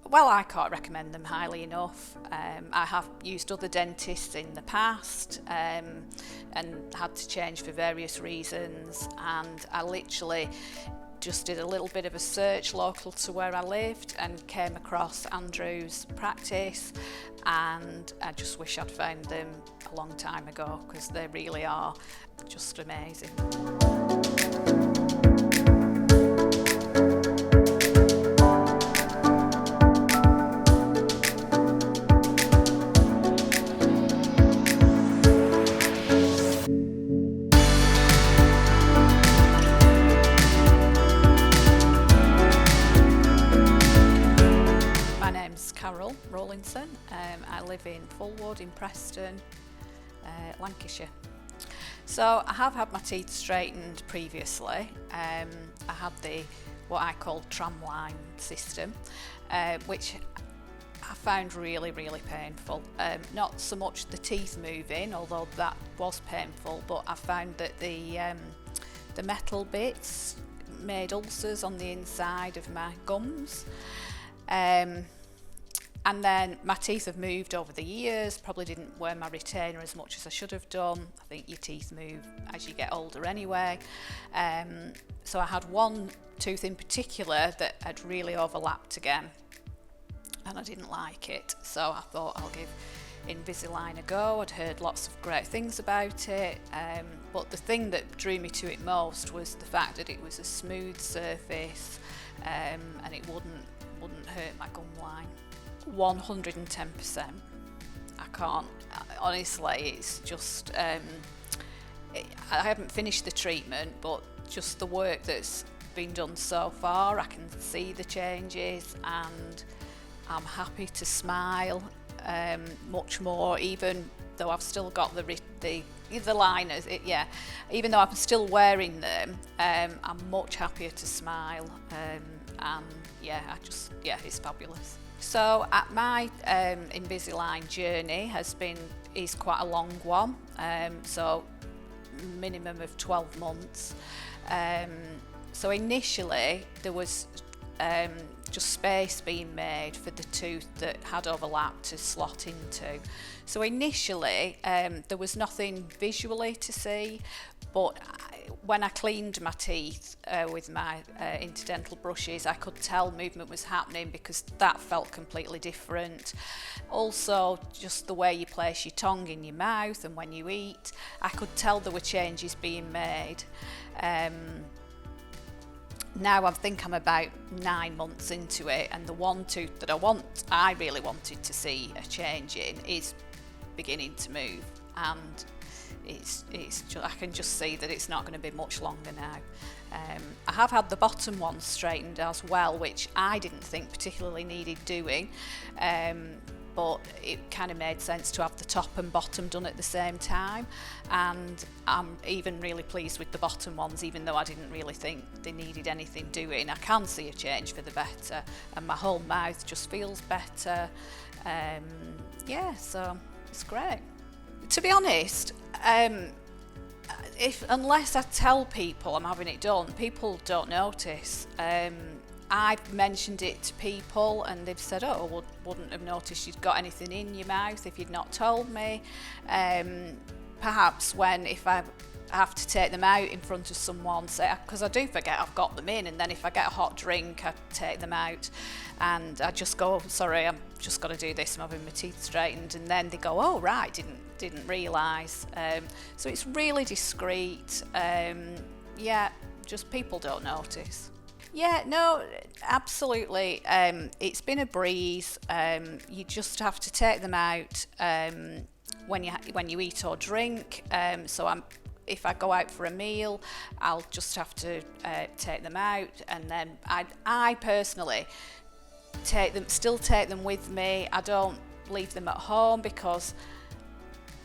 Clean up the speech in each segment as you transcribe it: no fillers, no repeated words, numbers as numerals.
Well, I can't recommend them highly enough. I have used other dentists in the past and had to change for various reasons, and I literally just did a little bit of a search local to where I lived and came across Andrew's practice, and I just wish I'd found them a long time ago, because they really are just amazing. I live in Fulwood in Preston, Lancashire. So I have had my teeth straightened previously. I had what I call tramline system, which I found really painful. Not so much the teeth moving, although that was painful, but I found that the metal bits made ulcers on the inside of my gums. And then my teeth have moved over the years, probably didn't wear my retainer as much as I should have done. I think your teeth move as you get older anyway. So I had one tooth in particular that had really overlapped again, and I didn't like it. So I thought I'll give Invisalign a go. I'd heard lots of great things about it, but the thing that drew me to it most was the fact that it was a smooth surface, and it wouldn't hurt my gum line. 110%. I can't, honestly, it's just, I haven't finished the treatment, but just the work that's been done so far, I can see the changes, and I'm happy to smile much more, even though I've still got the liners, even though I'm still wearing them, I'm much happier to smile, and it's fabulous. So my Invisalign journey is quite a long one, so minimum of 12 months. So initially there was just space being made for the tooth that had overlapped to slot into. So initially there was nothing visually to see, but when I cleaned my teeth with my interdental brushes, I could tell movement was happening, because that felt completely different. Also, just the way you place your tongue in your mouth and when you eat, I could tell there were changes being made. Now I think I'm about 9 months into it, and the one tooth that I really wanted to see a change in is beginning to move, and I can just see that it's not going to be much longer now. I have had the bottom one straightened as well, which I didn't think particularly needed doing, but it kind of made sense to have the top and bottom done at the same time, and I'm even really pleased with the bottom ones, even though I didn't really think they needed anything doing. I can see a change for the better, and my whole mouth just feels better. So it's great. To be honest, unless I tell people I'm having it done, people don't notice. I've mentioned it to people and they've said, oh, wouldn't have noticed you'd got anything in your mouth if you'd not told me. Perhaps if I have to take them out in front of someone, because I do forget I've got them in, and then if I get a hot drink, I take them out and I just go, sorry, I've just got to do this, I'm having my teeth straightened, and then they go, oh right, didn't realise. So it's really discreet. Just people don't notice. Yeah, no, absolutely. It's been a breeze. You just have to take them out when you eat or drink. If I go out for a meal, I'll just have to take them out, and then I personally still take them with me. I don't leave them at home, because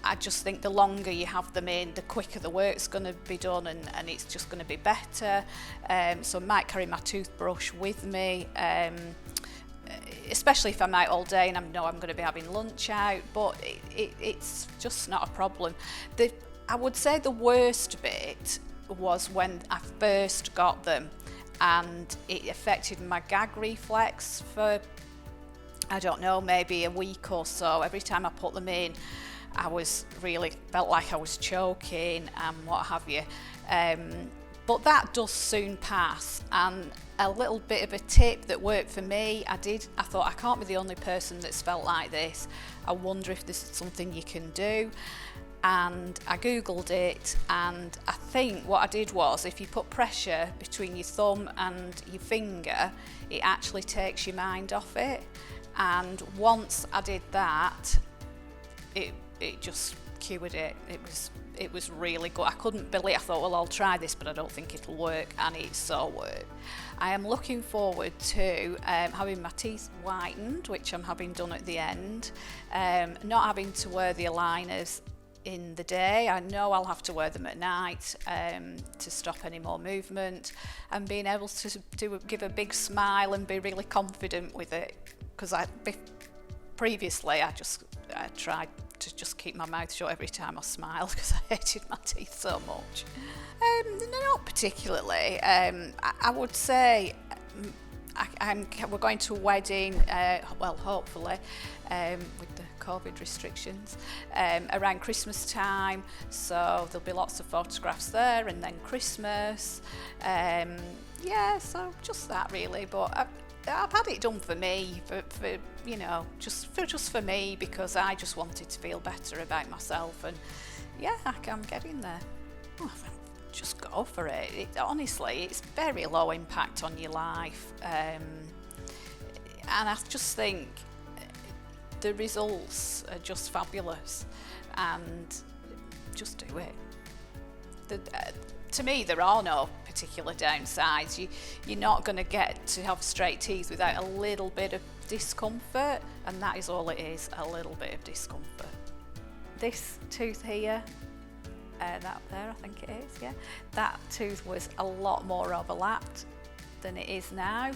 I just think the longer you have them in, the quicker the work's going to be done, and it's just going to be better. So I might carry my toothbrush with me, especially if I'm out all day and I know I'm going to be having lunch out, but it's just not a problem. I would say the worst bit was when I first got them, and it affected my gag reflex for I don't know, maybe a week or so, every time I put them in, I was really felt like I was choking and what have you. But that does soon pass. And a little bit of a tip that worked for me, I thought, I can't be the only person that's felt like this. I wonder if this is something you can do. And I googled it, and I think what I did was, if you put pressure between your thumb and your finger, it actually takes your mind off it. And once I did that, it just cured it. It was really good. I couldn't believe. I thought, well, I'll try this, but I don't think it'll work, and it so worked. I am looking forward to having my teeth whitened, which I'm having done at the end. Not having to wear the aligners in the day. I know I'll have to wear them at night to stop any more movement, and being able to give a big smile and be really confident with it, because previously I tried to just keep my mouth shut every time I smiled because I hated my teeth so much. Not particularly. I would say we're going to a wedding, well, hopefully, with the COVID restrictions, around Christmas time, so there'll be lots of photographs there, and then Christmas. So just that really, but I've had it done for me, for you know, just for me, because I just wanted to feel better about myself, and yeah, I'm getting there. Just go for it. Honestly, it's very low impact on your life, and I just think the results are just fabulous, and just do it. To me, there are no particular downsides. You're not going to get to have straight teeth without a little bit of discomfort, and that is all it is, a little bit of discomfort. This tooth here, that there, I think it is, yeah, that tooth was a lot more overlapped than it is now.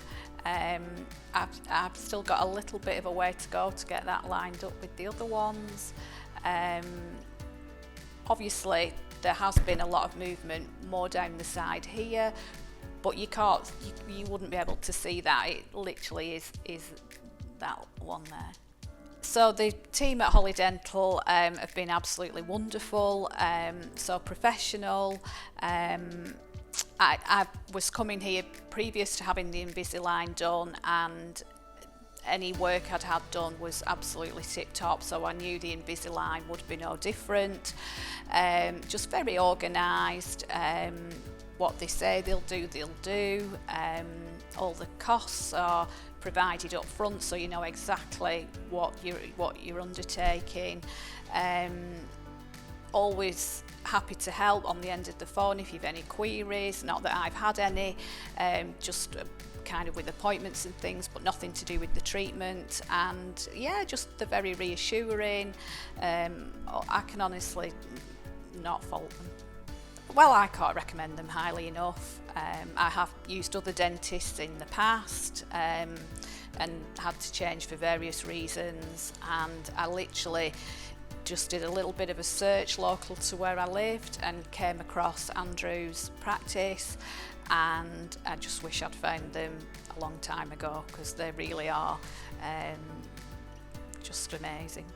I've still got a little bit of a way to go to get that lined up with the other ones. Obviously, there has been a lot of movement more down the side here, but you wouldn't be able to see that. It literally is that one there. So the team at Holly Dental have been absolutely wonderful, so professional. I was coming here previous to having the Invisalign done, and any work I'd had done was absolutely tip-top, so I knew the Invisalign would be no different. Just very organised. What they say they'll do. All the costs are provided up front, so you know exactly what you're undertaking. Always happy to help on the end of the phone if you've any queries. Not that I've had any, just kind of with appointments and things, but nothing to do with the treatment. And yeah, just they're very reassuring. I can honestly not fault them. Well, I can't recommend them highly enough. I have used other dentists in the past and had to change for various reasons, and I literally just did a little bit of a search local to where I lived and came across Andrew's practice, and I just wish I'd found them a long time ago, because they really are just amazing.